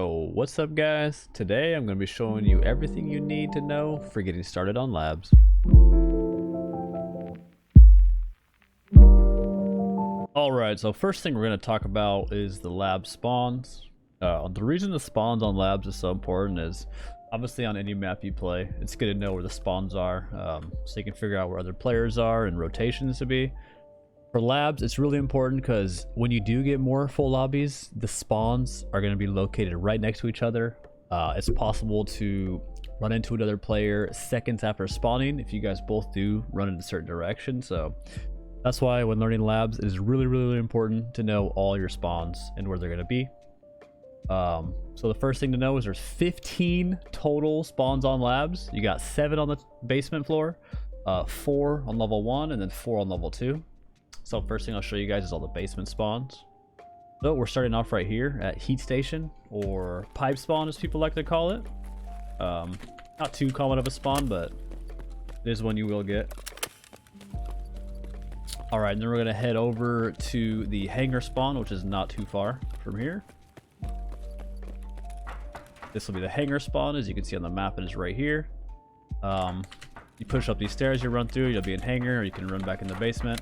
So what's up guys? Today I'm going to be showing you everything you need to know for getting started on labs. Alright, so first thing we're going to talk about is the lab spawns. The reason the spawns on labs is so important is obviously on any map you play, it's good to know where the spawns are, so you can figure out where other players are and rotations to be. For labs, it's really important because when you do get more full lobbies, the spawns are going to be located right next to each other. It's possible to run into another player seconds after spawning if you guys both do run in a certain direction. So that's why when learning labs, it is really important to know all your spawns and where they're going to be. So the first thing to know is there's 15 total spawns on labs. You got 7 on the basement floor, 4 on level 1, and then 4 on level 2. So first thing I'll show you guys is all the basement spawns. So we're starting off right here at heat station, or pipe spawn as people like to call it. Not too common of a spawn, but it is one you will get. Alright, and then we're going to head over to the hangar spawn, which is not too far from here. This will be the hangar spawn. As you can see on the map, it is right here. You push up these stairs, you run through, you'll be in hangar, or you can run back in the basement.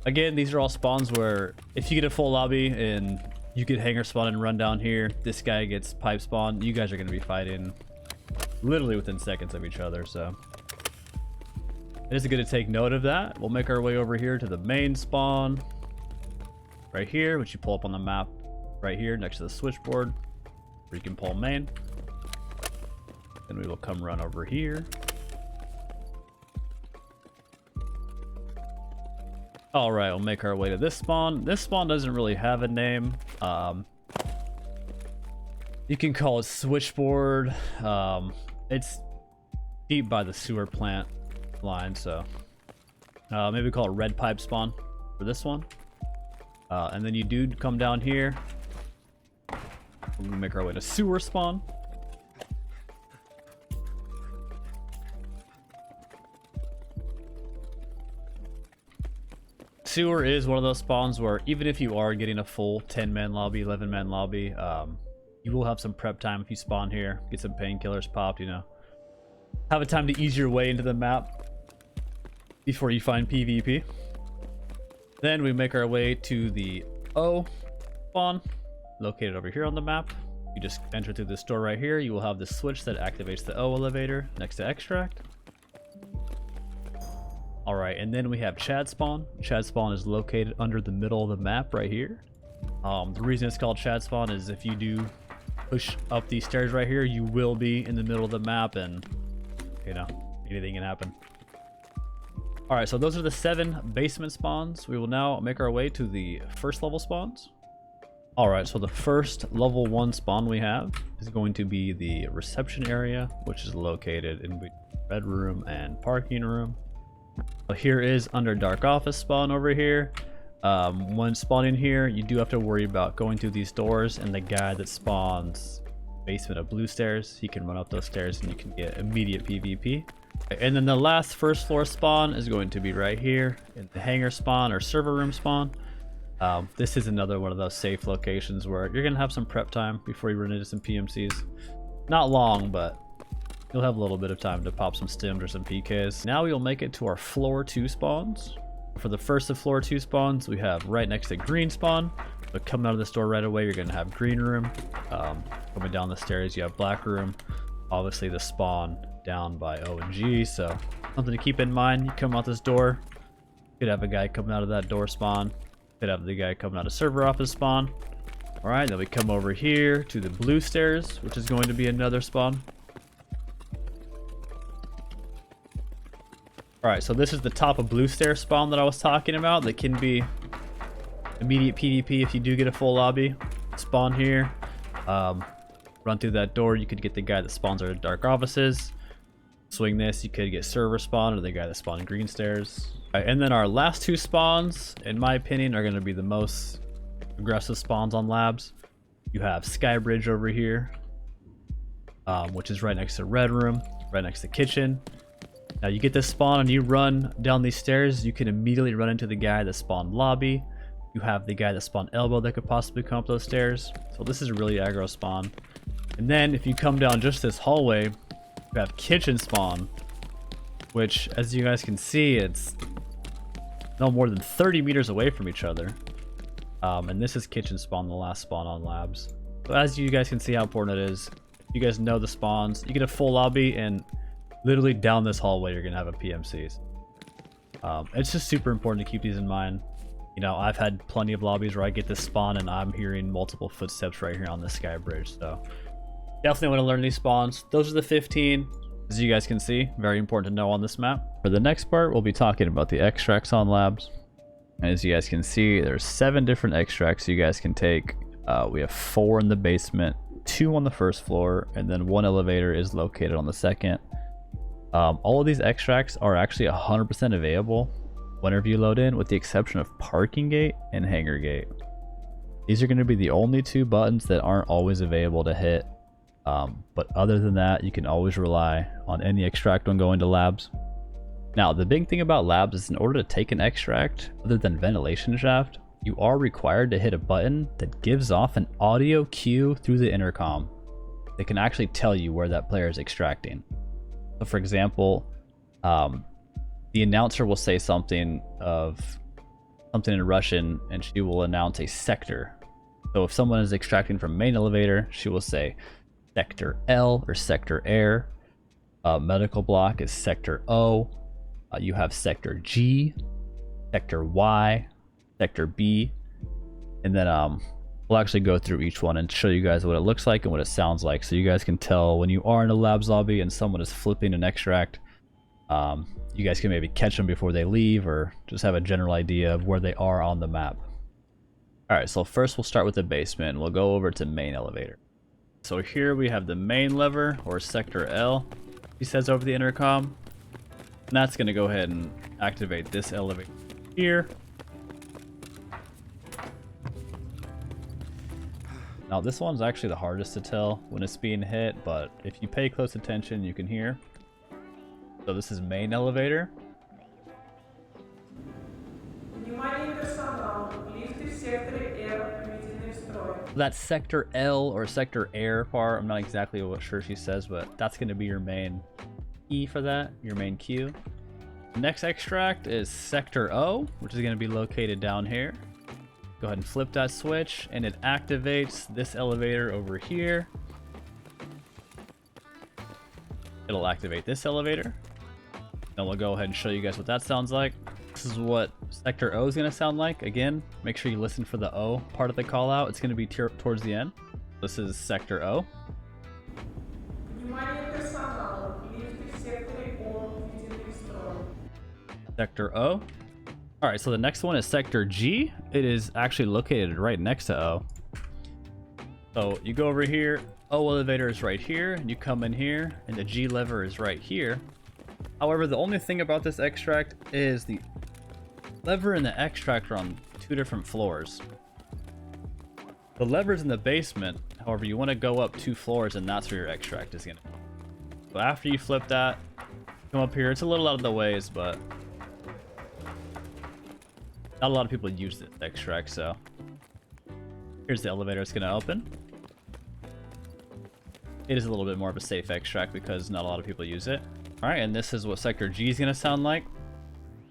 Again, these are all spawns where if you get a full lobby and you get hangar spawn and run down here, this guy gets pipe spawn, you guys are going to be fighting literally within seconds of each other. So it is good to take note of that. We'll make our way over here to the main spawn right here, which you pull up on the map right here next to the switchboard where you can pull main. Then we will come run over here. Alright, we'll make our way to this spawn. This spawn doesn't really have a name. You can call it switchboard. It's deep by the sewer plant line, so maybe call it red pipe spawn for this one. And then you do come down here. We're gonna make our way to sewer spawn. Sewer is one of those spawns where even if you are getting a full 10-man lobby, 11-man lobby, you will have some prep time if you spawn here, get some painkillers popped, you know, have a time to ease your way into the map before you find PvP. Then we make our way to the O spawn, located over here on the map. You just enter through this door right here. You will have the switch that activates the O elevator next to extract. Alright, and then we have Chad spawn. Chad spawn is located under the middle of the map right here. The reason it's called Chad spawn is if you do push up these stairs right here, you will be in the middle of the map and, you know, anything can happen. Alright, so those are the 7 basement spawns. We will now make our way to the first level spawns. Alright, so the first level 1 spawn we have is going to be the reception area, which is located in between bedroom and parking room. So here is under dark office spawn over here. When spawning here, you do have to worry about going through these doors, and the guy that spawns basement of blue stairs, he can run up those stairs and you can get immediate PvP. And then the last first floor spawn is going to be right here in the hangar spawn or server room spawn. This is another one of those safe locations where you're gonna have some prep time before you run into some PMCs. Not long, but you'll have a little bit of time to pop some stims or some PKs. Now we'll make it to our floor 2 spawns. For the first of floor 2 spawns, we have right next to green spawn. So coming out of this door right away, you're gonna have green room. Coming down the stairs, you have black room. Obviously the spawn down by O and G, so something to keep in mind. You come out this door, you could have a guy coming out of that door spawn. You could have the guy coming out of server office spawn. Alright, then we come over here to the blue stairs, which is going to be another spawn. Alright, so this is the top of blue stair spawn that I was talking about. That can be immediate PvP if you do get a full lobby. Spawn here. Run through that door. You could get the guy that spawns out of dark offices. Swing this. You could get server spawn or the guy that spawned in green stairs. Alright, and then our last 2 spawns, in my opinion, are going to be the most aggressive spawns on labs. You have Skybridge over here, which is right next to red room, right next to kitchen. Now you get this spawn and you run down these stairs, you can immediately run into the guy that spawned lobby. You have the guy that spawned elbow that could possibly come up those stairs. So this is a really aggro spawn. And then if you come down just this hallway, you have kitchen spawn, which as you guys can see, it's no more than 30 meters away from each other. And this is kitchen spawn, the last spawn on labs. So as you guys can see how important it is, if you guys know the spawns, you get a full lobby and literally down this hallway you're gonna have a PMCs. It's just super important to keep these in mind. You know, I've had plenty of lobbies where I get this spawn and I'm hearing multiple footsteps right here on the sky bridge. So definitely want to learn these spawns. Those are the 15. As you guys can see, very important to know on this map. For the next part, we'll be talking about the extracts on labs. And as you guys can see, there's 7 different extracts you guys can take. We have 4 in the basement, 2 on the first floor, and then 1 elevator is located on the second. All of these extracts are actually 100% available whenever you load in, with the exception of parking gate and hangar gate. These are going to be the only 2 buttons that aren't always available to hit. But other than that, you can always rely on any extract when going to labs. Now, the big thing about labs is in order to take an extract other than ventilation shaft, you are required to hit a button that gives off an audio cue through the intercom that can actually tell you where that player is extracting. So for example, the announcer will say something in Russian and she will announce a sector. So if someone is extracting from main elevator, she will say sector L or sector air. Medical block is sector O. You have sector G, sector Y, sector B, and then we'll actually go through each one and show you guys what it looks like and what it sounds like, so you guys can tell when you are in a labs lobby and someone is flipping an extract. You guys can maybe catch them before they leave or just have a general idea of where they are on the map. Alright, so first we'll start with the basement. We'll go over to main elevator. So here we have the main lever, or sector L, he says over the intercom. And that's going to go ahead and activate this elevator here. Now this one's actually the hardest to tell when it's being hit, but if you pay close attention you can hear. So this is main elevator. That sector L or sector air part, I'm not exactly sure she says, but that's going to be your main key for that, your main queue. The next extract is sector O, which is going to be located down here. Go ahead and flip that switch and it activates this elevator over here. It'll activate this elevator. And we'll go ahead and show you guys what that sounds like. This is what sector O is going to sound like. Again, make sure you listen for the O part of the call out. It's going to be towards the end. This is sector O. Sector O. Alright, so the next one is sector G. It is actually located right next to O. So you go over here, O elevator is right here, and you come in here, and the G lever is right here. However, the only thing about this extract is the lever and the extract are on 2 different floors. The lever's in the basement, however, you want to go up 2 floors and that's where your extract is going to be. So after you flip that, come up here. It's a little out of the ways, but not a lot of people use this extract, so here's the elevator. It's going to open. It is a little bit more of a safe extract because not a lot of people use it. Alright, and this is what sector G is going to sound like.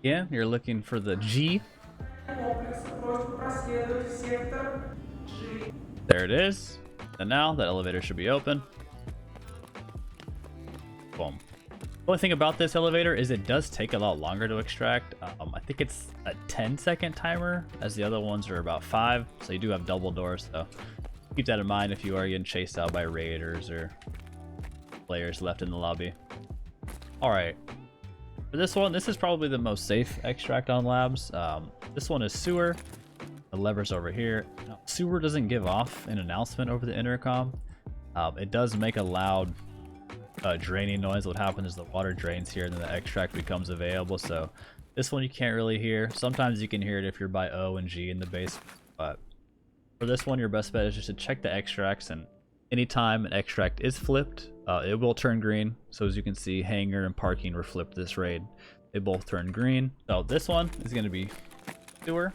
Yeah, you're looking for the G. There it is. And now that elevator should be open. Boom. The only thing about this elevator is it does take a lot longer to extract. I think it's a 10-second timer, as the other ones are about 5. So you do have double doors, so keep that in mind if you are getting chased out by raiders or players left in the lobby. Alright, for this one, this is probably the most safe extract on labs. This one is sewer. The lever's over here. Now, sewer doesn't give off an announcement over the intercom. It does make a loud draining noise. What happens is the water drains here and then the extract becomes available. So this one you can't really hear. Sometimes you can hear it if you're by O and G in the base, but for this one your best bet is just to check the extracts, and anytime an extract is flipped, it will turn green. So as you can see, hangar and parking were flipped this raid. They both turn green. So this one is going to be sewer.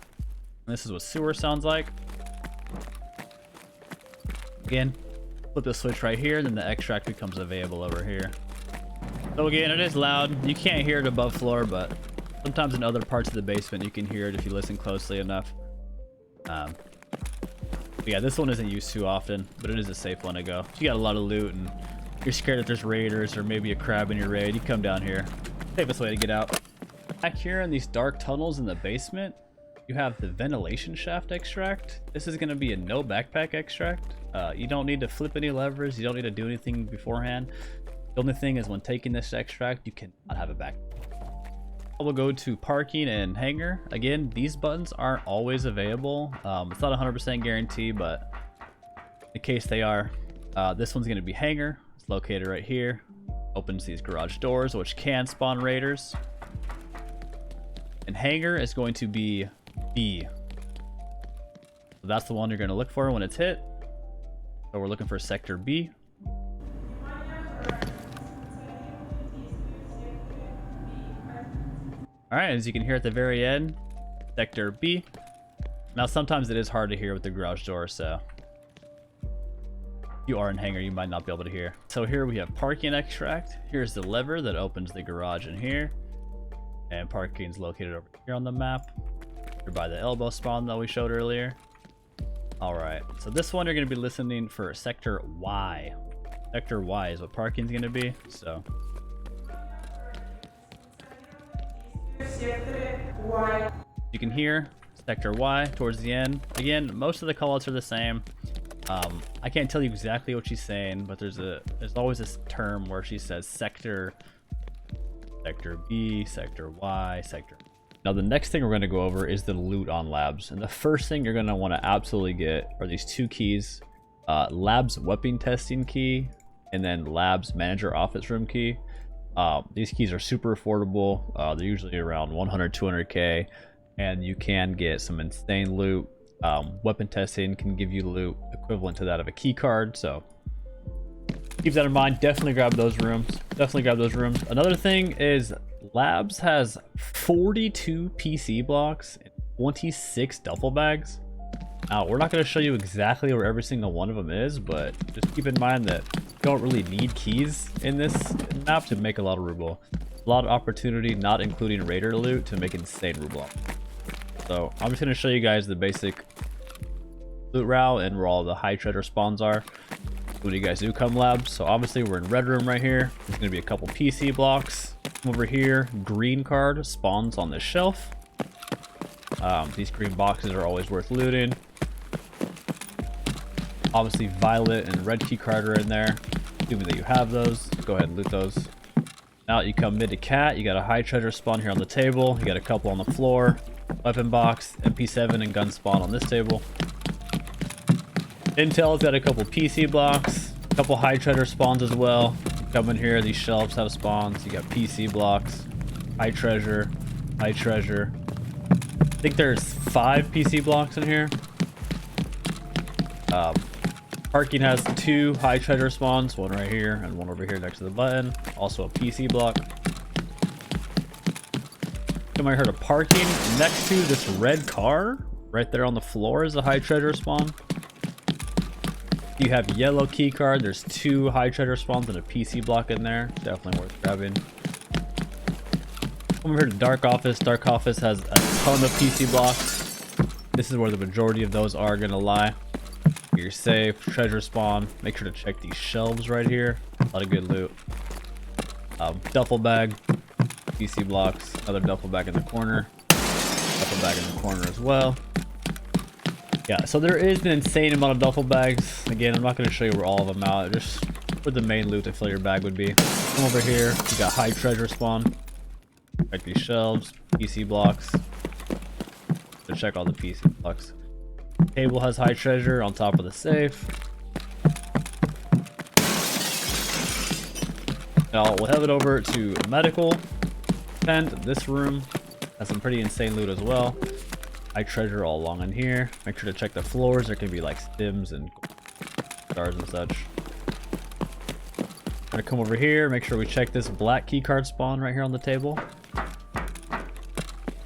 This is what sewer sounds like. Again, flip the switch right here, then the extract becomes available over here. So again, it is loud. You can't hear it above floor, but sometimes in other parts of the basement you can hear it if you listen closely enough. But yeah, this one isn't used too often, but it is a safe one to go. If you got a lot of loot and you're scared that there's raiders or maybe a crab in your raid, you come down here. Safest way to get out. Back here in these dark tunnels in the basement, you have the ventilation shaft extract. This is going to be a no backpack extract. You don't need to flip any levers. You don't need to do anything beforehand. The only thing is when taking this extract, you cannot have a backpack. We'll go to parking and hangar. Again, these buttons aren't always available. It's not 100% guarantee, but in case they are, this one's going to be hangar. It's located right here. Opens these garage doors, which can spawn raiders. And hangar is going to be B. So that's the one you're going to look for when it's hit. So we're looking for sector B. Alright, as you can hear at the very end, sector B. Now sometimes it is hard to hear with the garage door, so if you are in hangar, you might not be able to hear. So here we have parking extract. Here's the lever that opens the garage in here. And parking is located over here on the map. You're by the elbow spawn that we showed earlier. Alright, so this one you're going to be listening for sector Y. Sector Y is what parking is going to be, so you can hear sector Y towards the end. Again, most of the callouts are the same. I can't tell you exactly what she's saying, but there's always this term where she says sector B, sector Y, sector. Now the next thing we're going to go over is the loot on labs, and the first thing you're going to want to absolutely get are these two keys: labs weapon testing key and then labs manager office room key. These keys are super affordable. They're usually around 100 200k, and you can get some insane loot. Weapon testing can give you loot equivalent to that of a key card, so keep that in mind. Definitely grab those rooms. Another thing is labs has 42 PC blocks and 26 duffel bags. Now we're not going to show you exactly where every single one of them is, but just keep in mind that you don't really need keys in this map to make a lot of ruble. A lot of opportunity, not including raider loot, to make insane ruble. So I'm just going to show you guys the basic loot route and where all the high treasure spawns are when you guys do come labs. So obviously we're in red room right here. There's going to be a couple PC blocks. Over here, green card spawns on this shelf. These green boxes are always worth looting. Obviously violet and red key card are in there. Assuming that you have those, go ahead and loot those. Now you come mid to cat, you got a high treasure spawn here on the table. You got a couple on the floor. Weapon box, MP7 and gun spawn on this table. Intel's got a couple PC blocks, a couple high treasure spawns as well. Come in here, these shelves have spawns. You got PC blocks, high treasure. I think there's 5 PC blocks in here. Parking has 2 high treasure spawns, one right here and one over here next to the button. Also a PC block. You might have heard of parking. Next to this red car, right there on the floor, is a high treasure spawn. You have yellow key card. There's 2 high treasure spawns and a PC block in there. Definitely worth grabbing. Come over here to dark office. Dark office has a ton of PC blocks. This is where the majority of those are gonna lie. Your safe, treasure spawn. Make sure to check these shelves right here. A lot of good loot. Duffel bag, PC blocks, another duffel bag in the corner, duffel bag in the corner as well. Yeah, so there is an insane amount of duffel bags. Again, I'm not going to show you where all of them out. Just where the main loot to fill your bag would be. Come over here. You got high treasure spawn. Check these shelves, PC blocks. So check all the PC blocks. Table has high treasure on top of the safe. Now we'll head it over to medical tent. This room has some pretty insane loot as well. High treasure all along in here. Make sure to check the floors. There can be like stims and stars and such. Gonna come over here. Make sure we check this black key card spawn right here on the table.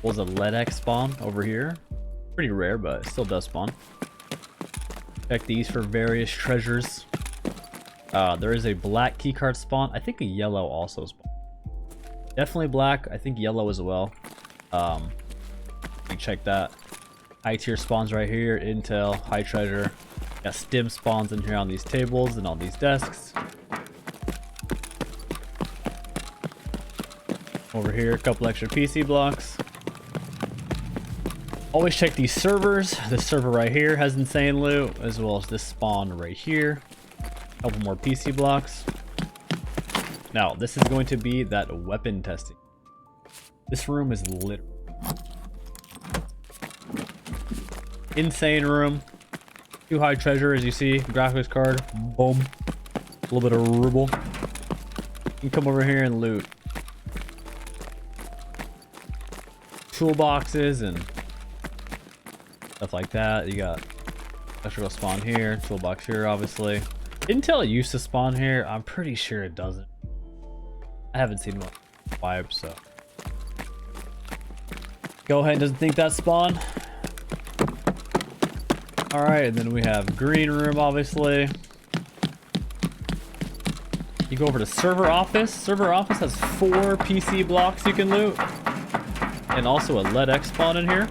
Was a LEDX spawn over here. Pretty rare, but it still does spawn. Check these for various treasures. There is a black keycard spawn. I think a yellow also spawn. Definitely black. I think yellow as well. You check that. High tier spawns right here. Intel, high treasure. Got stim spawns in here on these tables and on these desks. Over here, a couple extra PC blocks. Always check these servers. This server right here has insane loot, as well as this spawn right here. A couple more PC blocks. Now, this is going to be that weapon testing. This room is lit. Insane room. 2 high treasure, as you see. Graphics card. Boom. A little bit of ruble. You can come over here and loot toolboxes and stuff like that. You got electrical spawn here, toolbox here, obviously. Intel used to spawn here. I'm pretty sure it doesn't. I haven't seen one vibe, so go ahead. Doesn't think that spawn. All right, and then we have green room, obviously. You go over to server office. Server office has 4 PC blocks you can loot, and also a lead X spawn in here.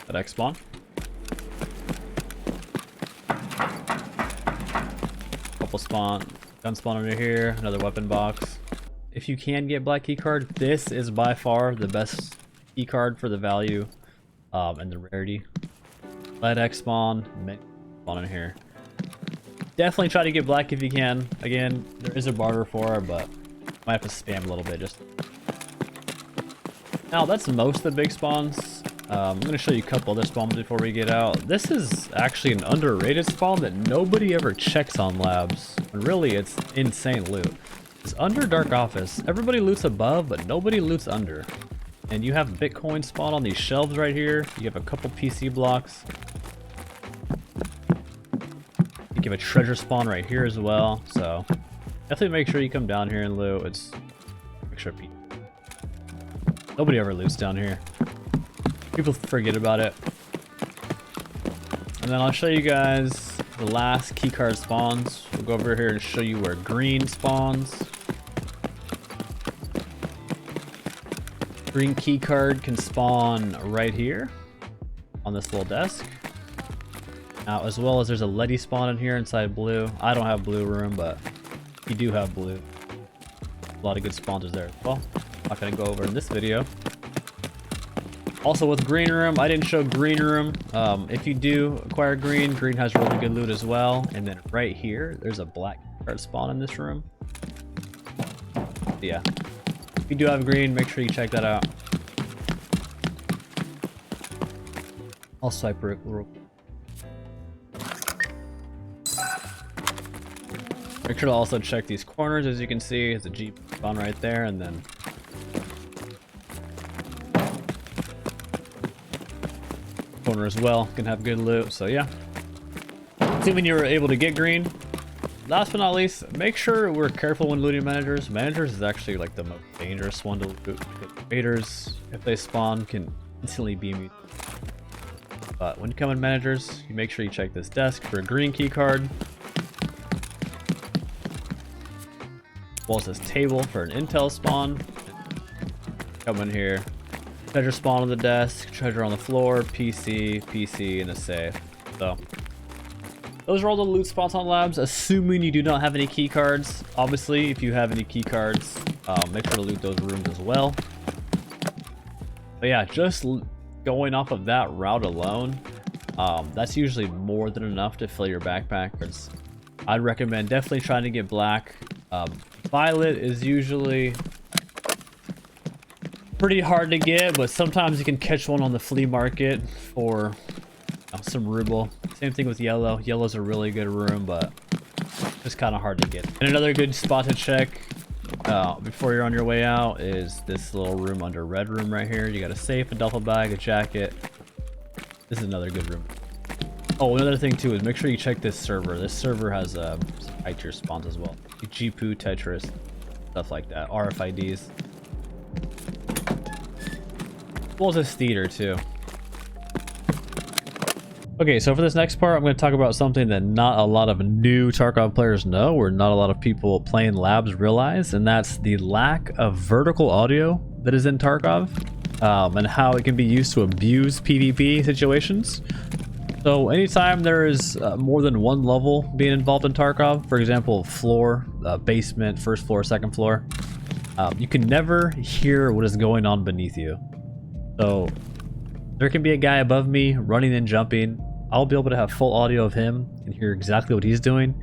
Lead X spawn. Couple spawn, gun spawn under here. Another weapon box. If you can get black key card, this is by far the best key card for the value and the rarity. Lead X spawn in here. Definitely try to get black if you can. Again, there is a barter for it, but might have to spam a little bit. Just now, that's most of the big spawns. I'm going to show you a couple other spawns before we get out. This is actually an underrated spawn that nobody ever checks on labs. And really, it's insane loot. It's under Dark Office. Everybody loots above, but nobody loots under. And you have Bitcoin spawn on these shelves right here. You have a couple PC blocks. You have a treasure spawn right here as well. So definitely make sure you come down here and loot. It's extra people. Nobody ever loots down here. People forget about it. And then I'll show you guys the last keycard spawns. We'll go over here and show you where green spawns. Green keycard can spawn right here on this little desk. Now, as well as there's a leady spawn in here inside blue. I don't have blue room, but you do have blue. A lot of good spawns there as well. Not gonna go over in this video. Also with green room, I didn't show green room. If you do acquire green, green has really good loot as well. And then right here, there's a black card spawn in this room. Yeah. If you do have green, make sure you check that out. I'll swipe real quick. Make sure to also check these corners. As you can see, it's a Jeep spawn right there, and then corner as well can have good loot. So yeah, assuming you were able to get green. Last but not least, make sure we're careful when looting managers. Managers is actually like the most dangerous one to loot. Raiders, if they spawn, can instantly beam you. But when you come in managers, you make sure you check this desk for a green key card. As well as this table for an intel spawn. Come in here. Treasure spawn on the desk, treasure on the floor, PC, and a safe. So those are all the loot spots on labs, assuming you do not have any key cards. Obviously, if you have any key cards, make sure to loot those rooms as well. But yeah, just going off of that route alone, that's usually more than enough to fill your backpack. I'd recommend definitely trying to get black. Violet is usually pretty hard to get, but sometimes you can catch one on the flea market for some ruble. Same thing with yellow. Yellow's a really good room, but it's kind of hard to get. And another good spot to check before you're on your way out is this little room under red room right here. You got a safe, a duffel bag, a jacket. This is another good room. Oh, another thing too is make sure you check this server. This server has some high tier spawns as well. Jipu, Tetris, stuff like that. RFIDs. well as a theater too. Okay, so for this next part, I'm going to talk about something that not a lot of new Tarkov players know, or not a lot of people playing labs realize, and that's the lack of vertical audio that is in Tarkov, and how it can be used to abuse PvP situations. So anytime there is more than one level being involved in Tarkov, for example, floor, basement, first floor, second floor, you can never hear what is going on beneath you. So there can be a guy above me running and jumping. I'll be able to have full audio of him and hear exactly what he's doing.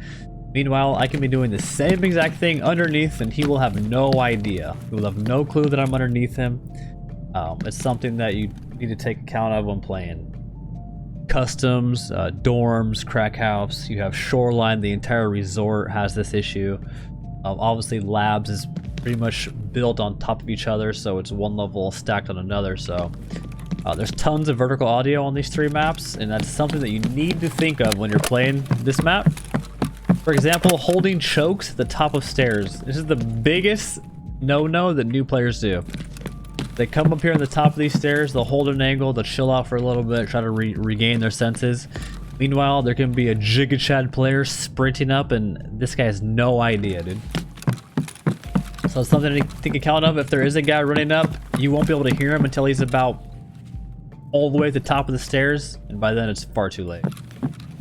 Meanwhile, I can be doing the same exact thing underneath and he will have no idea. He will have no clue that I'm underneath him. It's something that you need to take account of when playing customs, dorms, crack house. You have shoreline. The entire resort has this issue. Obviously, labs is pretty much built on top of each other, so it's one level stacked on another. So there's tons of vertical audio on these 3 maps, and that's something that you need to think of when you're playing this map. For example, holding chokes at the top of stairs. This is the biggest no-no that new players do. They come up here on the top of these stairs, they'll hold an angle, they'll chill out for a little bit, try to regain their senses. Meanwhile, there can be a Giga Chad player sprinting up, and this guy has no idea, dude. So it's something to take account of. If there is a guy running up, you won't be able to hear him until he's about all the way at the top of the stairs, and by then it's far too late.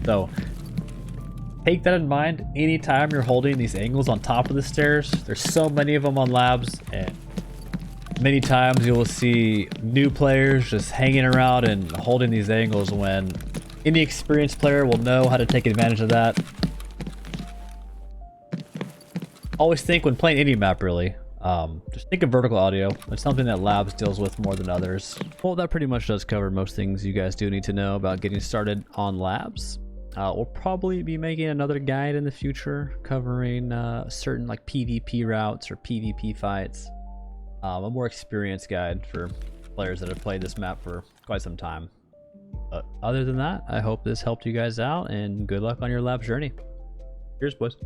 So take that in mind anytime you're holding these angles on top of the stairs. There's so many of them on labs, and many times you will see new players just hanging around and holding these angles when any experienced player will know how to take advantage of that. Always think when playing any map, really, just think of vertical audio. It's something that labs deals with more than others. Well, that pretty much does cover most things you guys do need to know about getting started on labs. We'll probably be making another guide in the future covering certain like PvP routes or PvP fights. A more experienced guide for players that have played this map for quite some time. But other than that, I hope this helped you guys out, and good luck on your labs journey. Cheers, boys.